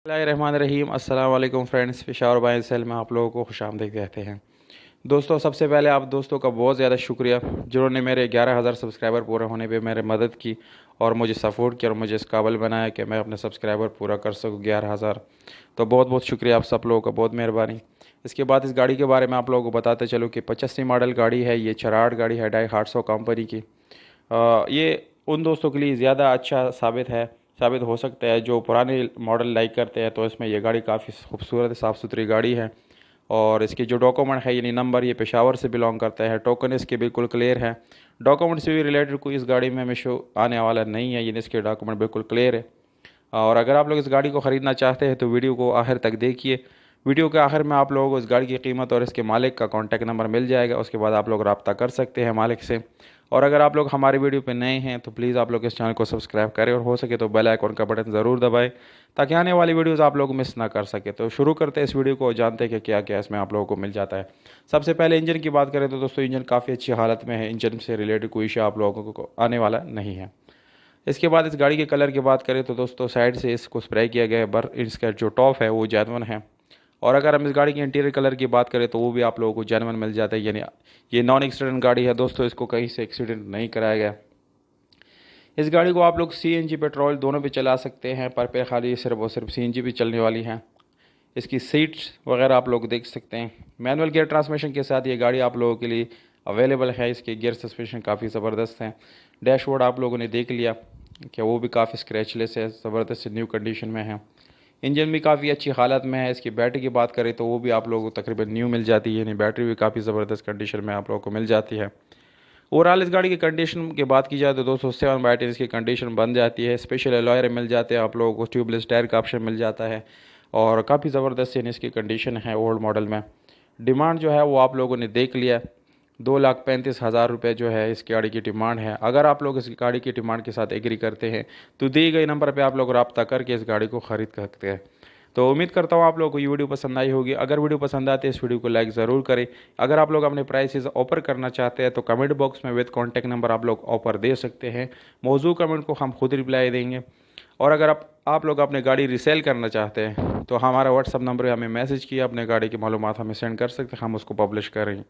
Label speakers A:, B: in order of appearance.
A: रहीम अस्सलाम वालेकुम friends, Peshawar bye cell में आप लोगों को खुशामदीद कहते हैं। दोस्तों, सबसे पहले आप दोस्तों का बहुत ज़्यादा शुक्रिया जिन्होंने मेरे 11,000 सब्सक्राइबर पूरे होने पे मेरे मदद की और मुझे सपोर्ट किया और मुझे इस काबिल बनाया कि मैं अपने सब्सक्राइबर पूरा कर सकूँ 11,000। तो बहुत बहुत शुक्रिया आप सब लोगों का, बहुत मेहरबानी। इसके बाद इस गाड़ी के बारे में आप लोगों को बताते चलूँ कि 85 मॉडल गाड़ी है। ये चराड गाड़ी है, डाई हार्ट्सो कंपनी की। ये उन दोस्तों के लिए ज़्यादा अच्छा साबित हो सकता है जो पुराने मॉडल लाइक करते हैं। तो इसमें ये गाड़ी काफ़ी खूबसूरत साफ़ सुथरी गाड़ी है और इसके जो डॉक्यूमेंट है यानी नंबर, ये पेशावर से बिलोंग करता है। टोकन इसके बिल्कुल क्लियर है। डॉक्यूमेंट से भी रिलेटेड कोई इस गाड़ी में इशू आने वाला नहीं है, यानी इसके डॉक्यूमेंट बिल्कुल क्लियर है। और अगर आप लोग इस गाड़ी को ख़रीदना चाहते हैं तो वीडियो को आखिर तक देखिए। वीडियो के आखिर में आप लोगों को इस गाड़ी की कीमत और इसके मालिक का कॉन्टैक्ट नंबर मिल जाएगा। उसके बाद आप लोग रब्ता कर सकते हैं मालिक से। और अगर आप लोग हमारी वीडियो पे नए हैं तो प्लीज़ आप लोग इस चैनल को सब्सक्राइब करें और हो सके तो बेल आइकन का बटन ज़रूर दबाएं ताकि आने वाली वीडियोज़ आप लोग मिस ना कर सके। तो शुरू करते हैं इस वीडियो को, जानते हैं कि क्या क्या इसमें आप लोगों को मिल जाता है। सबसे पहले इंजन की बात करें तो दोस्तों इंजन काफ़ी अच्छी हालत में है। इंजन से रिलेटेड कोई इशू आप लोगों को आने वाला नहीं है। इसके बाद इस गाड़ी के कलर की बात करें तो दोस्तों साइड से इसको स्प्रे किया गया है, पर इसका जो टॉप है वो जेनवन है। और अगर हम इस गाड़ी के इंटीरियर कलर की बात करें तो वो भी आप लोगों को जेनवन मिल जाता है, यानी ये नॉन एक्सीडेंट गाड़ी है दोस्तों, इसको कहीं से एक्सीडेंट नहीं कराया गया। इस गाड़ी को आप लोग सीएनजी पेट्रोल दोनों पे चला सकते हैं, पर पे खाली सिर्फ और सिर्फ सीएनजी भी चलने वाली है। इसकी सीट्स वगैरह आप लोग देख सकते हैं। मैनुअल गियर ट्रांसमिशन के साथ ये गाड़ी आप लोगों के लिए अवेलेबल है। इसके गियर सस्पेंशन काफ़ी ज़बरदस्त हैं। डैशबोर्ड आप लोगों ने देख लिया कि वो भी काफ़ी स्क्रैचलेस है, ज़बरदस्त न्यू कंडीशन में है। इंजन भी काफ़ी अच्छी हालत में है। इसकी बैटरी की बात करें तो वो भी आप लोगों को तकरीबन न्यू मिल जाती है, यानी बैटरी भी काफ़ी ज़बरदस्त कंडीशन में आप लोगों को मिल जाती है। ओवरऑल इस गाड़ी की कंडीशन की बात की जाए तो 207 इसकी कंडीशन बन जाती है। स्पेशल अलॉय मिल जाते हैं आप लोगों को, ट्यूबलेस टायर का ऑप्शन मिल जाता है और काफ़ी ज़बरदस्त यानी इसकी कंडीशन है ओल्ड मॉडल में। डिमांड जो है वो आप लोगों ने देख लिया, 2,35,000 रुपये जो है इस गाड़ी की डिमांड है। अगर आप लोग इस गाड़ी की डिमांड के साथ एग्री करते हैं तो दिए गए नंबर पर आप लोग रब्ता करके इस गाड़ी को ख़रीद सकते हैं। तो उम्मीद करता हूँ आप लोगों को ये वीडियो पसंद आई होगी। अगर वीडियो पसंद आती है इस वीडियो को लाइक ज़रूर करें। अगर आप लोग अपने प्राइसेस ऑफर करना चाहते हैं तो कमेंट बॉक्स में विद कॉन्टैक्ट नंबर आप लोग ऑफर दे सकते हैं। मौजूद कमेंट को हम खुद रिप्लाई देंगे। और अगर आप लोग अपनी गाड़ी रीसेल करना चाहते हैं तो हमारा व्हाट्सअप नंबर है, हमें मैसेज किया, अपने गाड़ी की मालूमात हमें सेंड कर सकते हैं, हम उसको पब्लिश करेंगे।